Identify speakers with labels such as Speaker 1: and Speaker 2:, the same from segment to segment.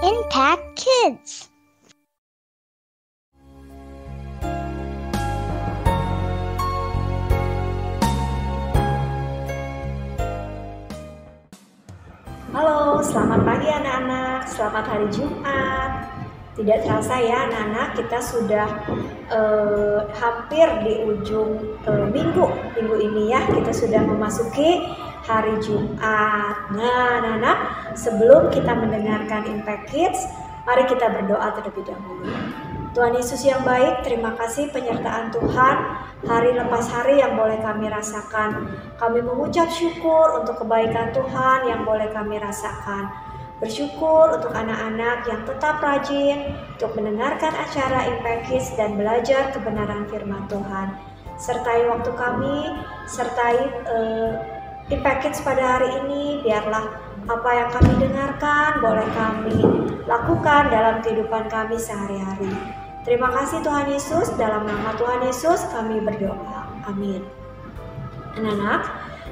Speaker 1: Impact Kids.
Speaker 2: Halo, selamat pagi anak-anak, selamat hari Jumat. Tidak terasa ya anak-anak, kita sudah hampir di ujung minggu ini ya. Kita sudah memasuki hari Jumat. Nah anak-anak, sebelum kita mendengarkan Impact Kids, mari kita berdoa terlebih dahulu. Tuhan Yesus yang baik, terima kasih penyertaan Tuhan hari lepas hari yang boleh kami rasakan. Kami mengucap syukur untuk kebaikan Tuhan yang boleh kami rasakan. Bersyukur untuk anak-anak yang tetap rajin untuk mendengarkan acara Impact Kids dan belajar kebenaran firman Tuhan. Sertai waktu kami, sertai Impact Kids pada hari ini, biarlah apa yang kami dengarkan boleh kami lakukan dalam kehidupan kami sehari-hari. Terima kasih Tuhan Yesus, dalam nama Tuhan Yesus kami berdoa. Amin. Anak-anak,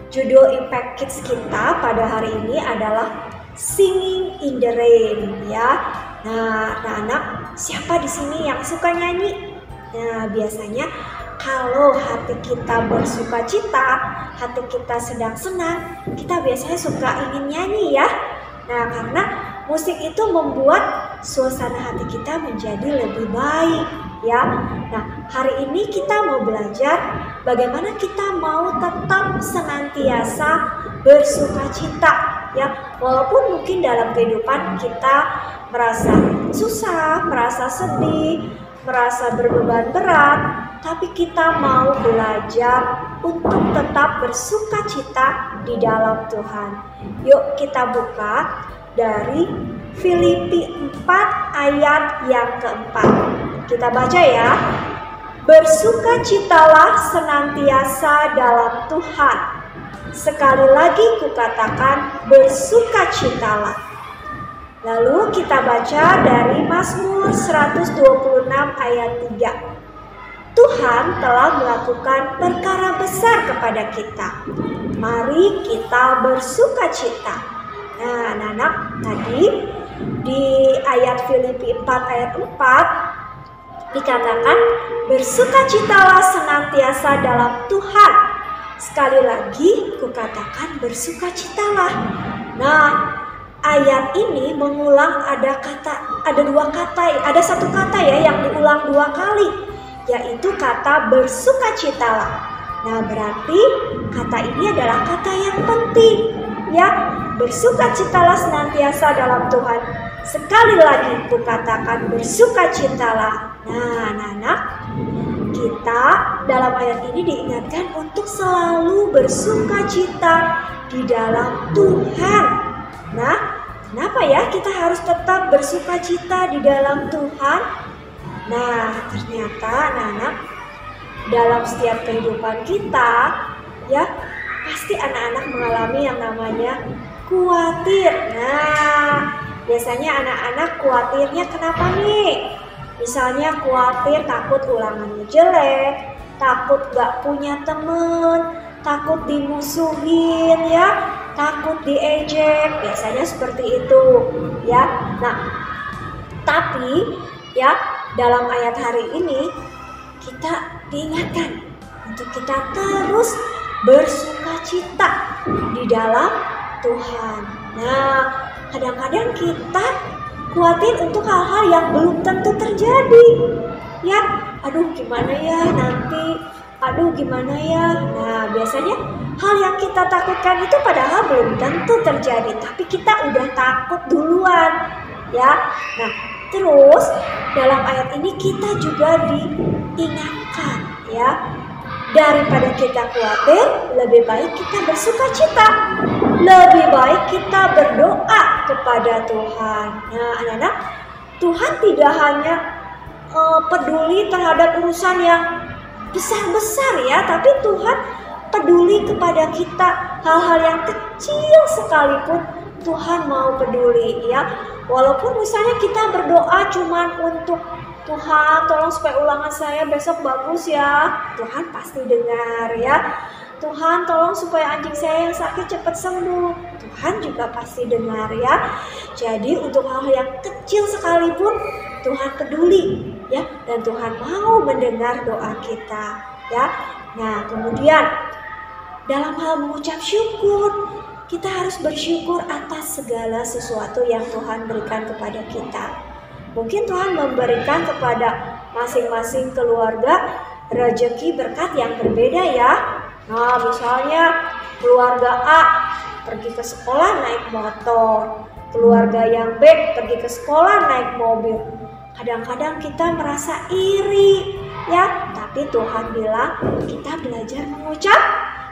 Speaker 2: judul Impact Kids kita pada hari ini adalah Singing in the Rain ya. Nah, anak-anak, siapa di sini yang suka nyanyi? Nah, biasanya kalau hati kita bersuka cita, hati kita sedang senang, kita biasanya suka ingin nyanyi ya. Nah, karena musik itu membuat suasana hati kita menjadi lebih baik ya. Nah, hari ini kita mau belajar bagaimana kita mau tetap senantiasa bersuka cita ya. Walaupun mungkin dalam kehidupan kita merasa susah, merasa sedih, merasa berbeban berat, tapi kita mau belajar untuk tetap bersuka cita di dalam Tuhan. Yuk kita buka dari Filipi 4 ayat yang keempat. Kita baca ya. Bersukacitalah senantiasa dalam Tuhan. Sekali lagi kukatakan, bersukacitalah. Lalu kita baca dari Mazmur 126 ayat 3. Tuhan telah melakukan perkara besar kepada kita. Mari kita bersukacita. Nah, anak-anak, tadi di ayat Filipi 4 ayat 4 dikatakan, bersukacitalah senantiasa dalam Tuhan. Sekali lagi kukatakan, bersukacitalah. Nah, ayat ini mengulang ada satu kata ya yang diulang 2 kali, yaitu kata bersukacitalah. Nah, berarti kata ini adalah kata yang penting ya. Bersukacitalah senantiasa dalam Tuhan. Sekali lagi kukatakan, bersukacitalah. Nah, anak-anak, kita dalam ayat ini diingatkan untuk selalu bersukacita di dalam Tuhan. Nah, kenapa ya kita harus tetap bersukacita di dalam Tuhan? Nah, ternyata anak-anak, dalam setiap kehidupan kita ya, pasti anak-anak mengalami yang namanya khawatir. Nah, biasanya anak-anak khawatirnya kenapa nih? Misalnya khawatir takut ulangannya jelek, takut gak punya temen, takut dimusuhin ya, takut diejek, biasanya seperti itu ya. Nah, tapi ya dalam ayat hari ini kita diingatkan untuk kita terus bersukacita di dalam Tuhan. Nah, kadang-kadang kita khawatir untuk hal-hal yang belum tentu terjadi ya. Aduh gimana ya nanti, aduh gimana ya. Nah, biasanya hal yang kita takutkan itu padahal belum tentu terjadi, tapi kita udah takut duluan ya. Nah, terus dalam ayat ini kita juga diingatkan ya, daripada kita khawatir, lebih baik kita bersukacita. Lebih baik kita berdoa kepada Tuhan. Nah, anak-anak, Tuhan tidak hanya peduli terhadap urusan yang besar-besar ya, tapi Tuhan peduli kepada kita. Hal-hal yang kecil sekalipun Tuhan mau peduli ya. Walaupun misalnya kita berdoa cuman untuk Tuhan tolong supaya ulangan saya besok bagus ya, Tuhan pasti dengar ya. Tuhan tolong supaya anjing saya yang sakit cepat sembuh. Tuhan juga pasti dengar ya. Jadi untuk hal yang kecil sekalipun Tuhan peduli ya, dan Tuhan mau mendengar doa kita ya. Nah, kemudian dalam hal mengucap syukur, kita harus bersyukur atas segala sesuatu yang Tuhan berikan kepada kita. Mungkin Tuhan memberikan kepada masing-masing keluarga rezeki berkat yang berbeda ya. Nah, misalnya keluarga A pergi ke sekolah naik motor, keluarga yang B pergi ke sekolah naik mobil. Kadang-kadang kita merasa iri ya, tapi Tuhan bilang kita belajar mengucap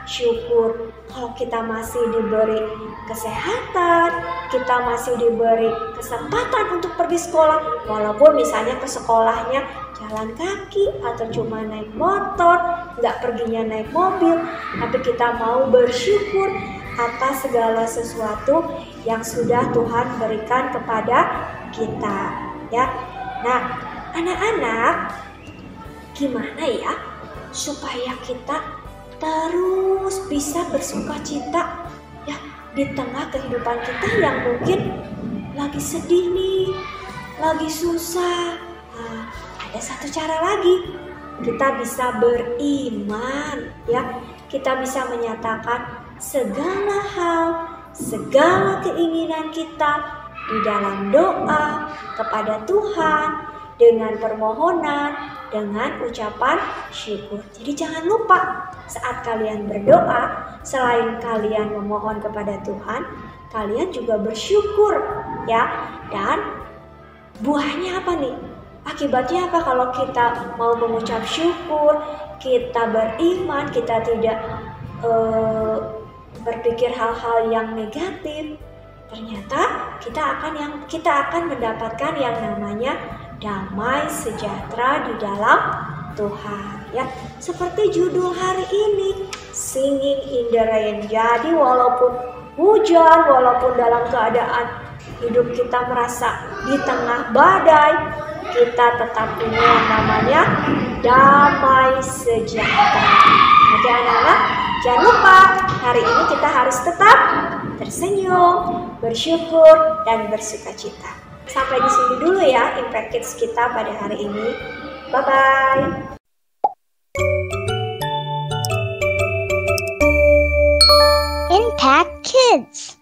Speaker 2: syukur. Kalau kita masih diberi kesehatan, kita masih diberi kesempatan untuk pergi sekolah, walaupun misalnya ke sekolahnya jalan kaki atau cuma naik motor, nggak perginya naik mobil, tapi kita mau bersyukur atas segala sesuatu yang sudah Tuhan berikan kepada kita ya. Nah, anak-anak, gimana ya supaya kita terus bisa bersuka cita ya di tengah kehidupan kita yang mungkin lagi sedih nih, lagi susah. Nah, ada satu cara lagi, kita bisa beriman ya. Kita bisa menyatakan segala hal, segala keinginan kita di dalam doa kepada Tuhan dengan permohonan, dengan ucapan syukur. Jadi jangan lupa saat kalian berdoa, selain kalian memohon kepada Tuhan, kalian juga bersyukur ya. Dan buahnya apa nih? Akibatnya apa kalau kita mau mengucap syukur, kita beriman, kita tidak berpikir hal-hal yang negatif? Ternyata kita akan mendapatkan yang namanya damai sejahtera di dalam Tuhan ya. Seperti judul hari ini, Singing in the Rain. Jadi walaupun hujan, walaupun dalam keadaan hidup kita merasa di tengah badai, kita tetap punya yang namanya damai sejahtera. Oke anak-anak, jangan lupa hari ini kita harus tetap tersenyum, bersyukur, dan bersukacita. Sampai di sini dulu ya Impact Kids kita pada hari ini. Bye-bye.
Speaker 1: Impact Kids.